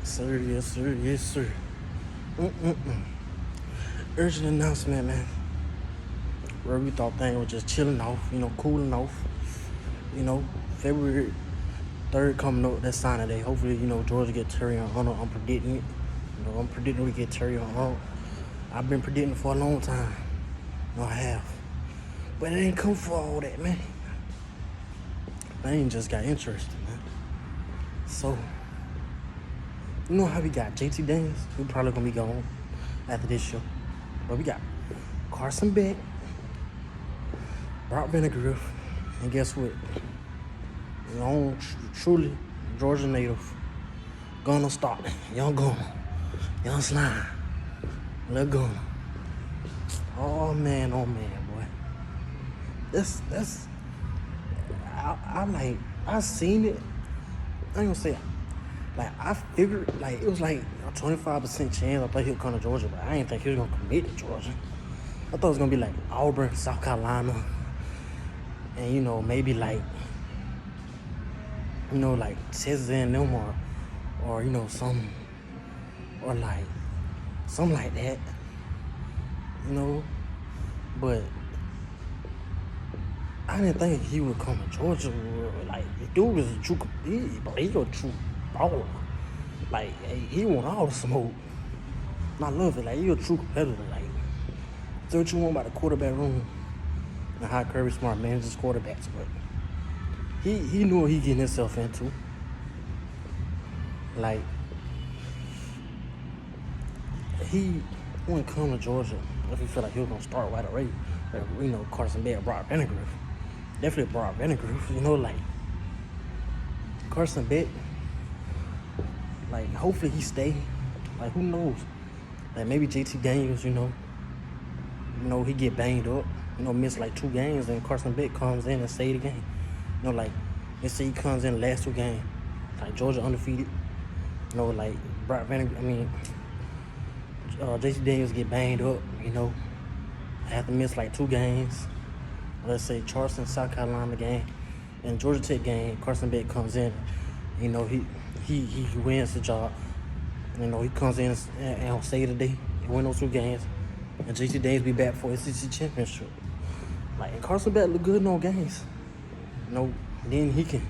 Sir, yes, sir, yes, sir. Urgent announcement, man. Where we thought things were just chilling off, cooling off. February 3rd coming up, that's signing day. Hopefully, Georgia get Terry on Hunter. I'm predicting it. I'm predicting we get Terry on Hunter. I've been predicting for a long time. I have. But it ain't come for all that, man. I ain't just got interested, man. So, you know how we got JT Daniels? We probably gonna be gone after this show. But we got Carson Beck, Brock Vandagriff, and guess what? Truly Georgia native, Gunner Stockton, young Gunner, young slime, little Gunner. Oh man, boy. That's I seen it. I ain't gonna say I figured it was like a 25% chance I thought he would come to Georgia, but I didn't think he was gonna commit to Georgia. I thought it was gonna be like Auburn, South Carolina, and maybe like Texas A&M or something like that, but I didn't think he would come to Georgia. Like, the dude is a true, he's a true baller. Like, he want all the smoke. And I love it. Like, he's a true competitor. Like, say what you want about the quarterback room and how Kirby Smart manages quarterbacks, but he knew what he getting himself into. Like, he wouldn't come to Georgia if he felt like he was gonna start right away. Carson Beck, Brock Vandagriff. Definitely Brock Vandagriff. Like Carson Beck. Like, hopefully he stay. Like, who knows? Like, maybe JT Daniels. He get banged up. Miss like 2 games, and Carson Beck comes in and save the game. Like, let's say he comes in the last 2 games. Like, Georgia undefeated. Like Brock Vandagriff. JT Daniels get banged up. Have to miss like 2 games. Let's say Charleston, South Carolina game, and Georgia Tech game. Carson Beck comes in. He wins the job. He comes in and save the day. He win those 2 games, and JT Daniels be back for SEC championship. Like, Carson Beck look good in those games. Then he can,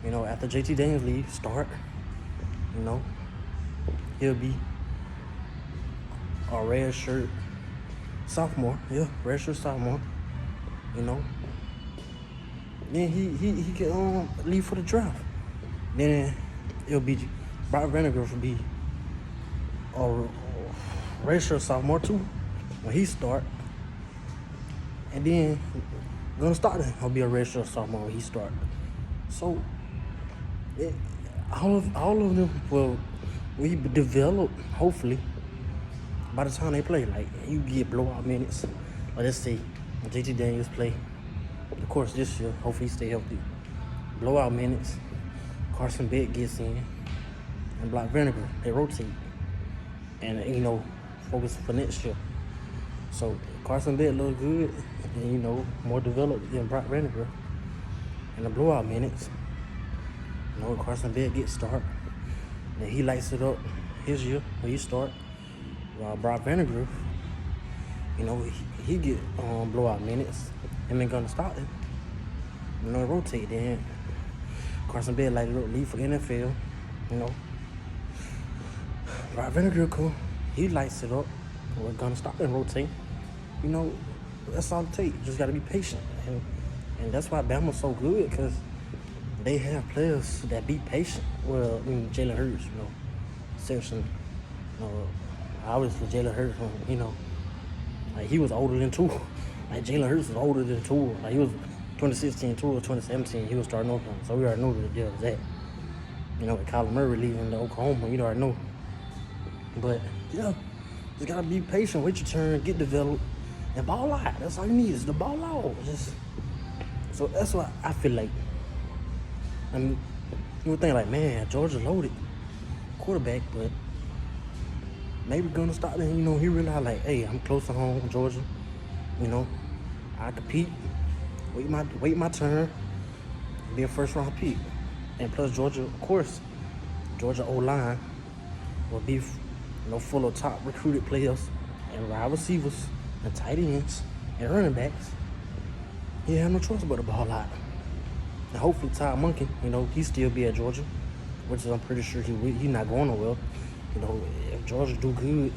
after JT Daniels leave, start. He'll be a red shirt sophomore. Yeah, red shirt sophomore. Then he can leave for the draft. Then it'll be Brock Vandagriff will be a red shirt sophomore too when he start. And then Gunner Stockton will be a red shirt sophomore when he start. So all of them will develop, hopefully, by the time they play. Like, you get blowout minutes. Like, let's say JT Daniels play, of course, this year. Hopefully he stay healthy. Blowout minutes. Carson Beck gets in, and Brock Vandagriff, they rotate. And focus for next year. So Carson Beck look good, and more developed than Brock Vandagriff. And the blowout minutes, Carson Beck gets start, and he lights it up his year when he start. While Brock Vandagriff, he get blowout minutes. Him and Gunner Stockton, rotate. Then Carson Beck leave for NFL. Brock Vandagriff come, he lights it up. Where Gunner Stockton rotate. That's all it takes. Just gotta be patient, and that's why Bama's so good, because they have players that be patient. Well, Jalen Hurts, Section, obviously Jalen Hurts, like, he was older than Tua. Like, Jalen Hurts was older than Tua. Like, he was 2016, Tua 2017. He was starting Oakland, so we already knew the deal was that. With Kyler Murray leaving to Oklahoma, you already know. But yeah, just gotta be patient, wait your turn, get developed, and ball out. That's all you need is the ball out. So that's why I feel like. You would think like, man, Georgia loaded quarterback, but maybe Gunner Stockton, he realized like, hey, I'm close to home, Georgia. I compete, wait my turn, be a first round pick. And plus Georgia, of course, Georgia O-line will be, full of top recruited players and wide receivers and tight ends and running backs, he had no choice but to ball out. And hopefully Todd Monken, he still be at Georgia, which is I'm pretty sure he will. He's not going nowhere. If Georgia do good,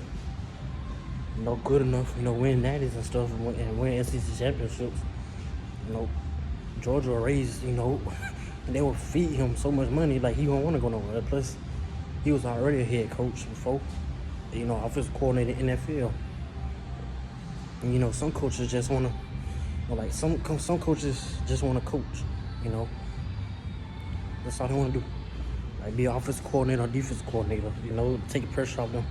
good enough, win natties and stuff and win SEC championships, Georgia will raise, and they will feed him so much money, like he won't want to go nowhere. Plus, he was already a head coach before, offensive coordinator in the NFL. And, some coaches just want to, like some coaches just want to coach, That's all they want to do. Like be an offensive coordinator or defensive coordinator, take the pressure off them,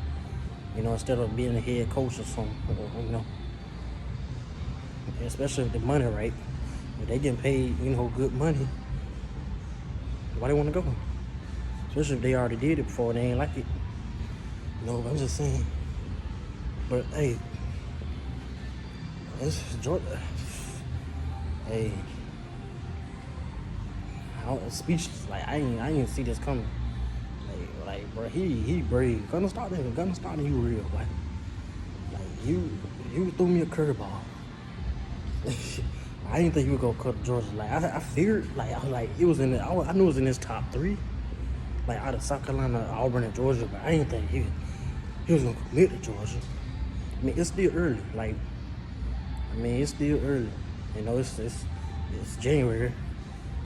instead of being a head coach or something, Especially if the money right. If they getting paid, good money, why they want to go? Especially if they already did it before and they ain't like it. I'm just saying. But hey, it's Georgia. Hey, I was speechless. Like I didn't see this coming. Like bro, he brave. Gunner Stockton, you real. Like you threw me a curveball. I didn't think he would go cut Georgia. Like I figured, like it was in. I knew it was in his top 3. Like out of South Carolina, Auburn, and Georgia, but I didn't think he was gonna commit to Georgia. I mean, it's still early. It's still early. It's January,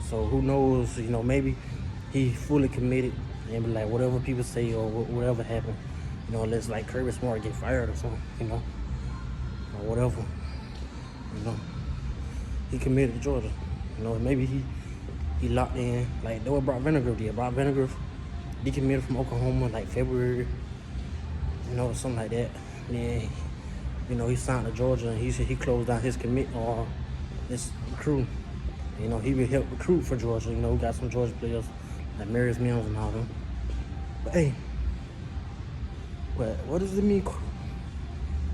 so who knows? Maybe he fully committed and be like whatever people say or whatever happened. Unless like Kirby Smart get fired or something. Or whatever. He committed to Georgia. Maybe he locked in like that what Brock Vandagriff did. Brock Vandagriff decommitted from Oklahoma like February, something like that. And then, he signed to Georgia and he closed down his commit or his recruit. He will help recruit for Georgia. Got some Georgia players like Marius Mills and all them. But hey, what does it mean?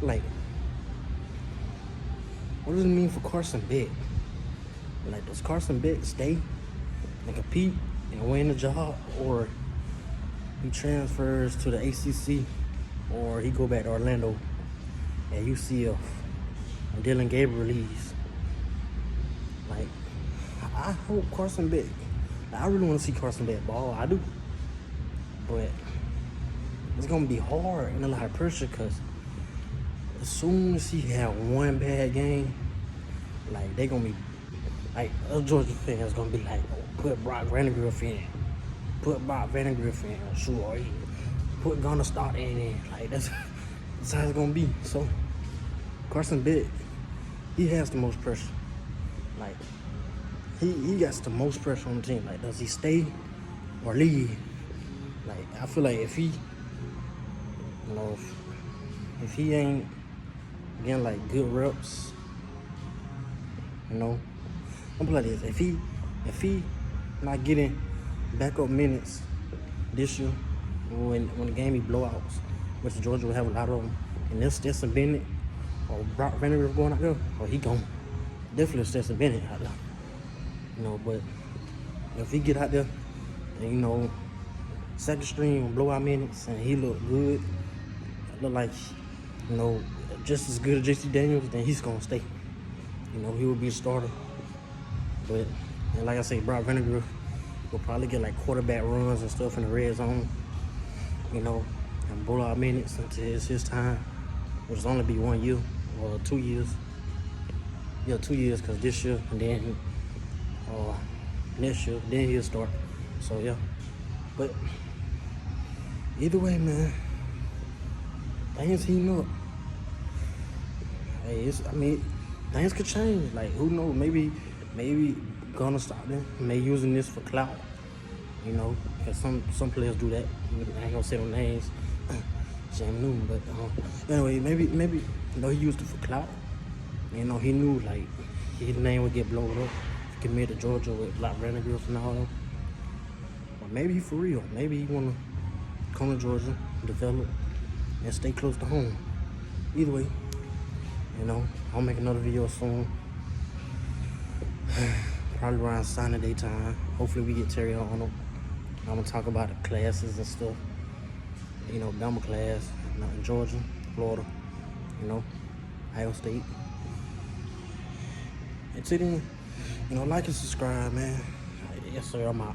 Like, what does it mean for Carson Beck? Like, does Carson Beck stay and compete and win the job, or he transfers to the ACC, or he go back to Orlando at UCF and Dylan Gabriel leaves? Like, I hope Carson Beck. I really want to see Carson Beck ball. I do, but it's gonna be hard and a lot of pressure because as soon as he had one bad game, like they gonna be like us Georgia fans gonna be like, put Brock Vandagriff in, sure, or put Gunner Stockton in. Like that's how it's gonna be. So Carson Beck, he has the most pressure. Like he gets the most pressure on the team. Like, does he stay or leave? Like I feel like if he, if he ain't getting like good reps, I'm like this. If he not getting backup minutes this year, when the game be blowouts, which Georgia will have a lot of them, and there's Stetson Bennett or Brock Vandagriff going out there, or he gon' definitely Stetson Bennett out there. But if he get out there and second string blowout minutes and he look good, look like just as good as JC Daniels, then he's gonna stay. He will be a starter. But and like I say, Brock Vandagriff will probably get like quarterback runs and stuff in the red zone, and blowout minutes until it's his time, which will only be 1 year or 2 years. Yeah, 2 years, because this year and then next year, then he'll start. So yeah, but either way, man, things heating up. Hey, things could change. Like, who knows? Maybe Gunner Stockton may using this for clout. Because some players do that. I ain't gonna say no names. Jam Newton, but anyway, maybe he used it for clout. He knew like his name would get blown up. He committed to Georgia with Brock Vandagriff and all that. Or maybe he for real. Maybe he wanna come to Georgia, develop, and stay close to home. Either way, I'll make another video soon. Probably around signing day time. Hopefully we get Terry on. I'm gonna talk about the classes and stuff. you know, Bama class, in Georgia, Florida, you know, Ohio State. Until then, you know, like and subscribe, man. Yes, sir, I'm out.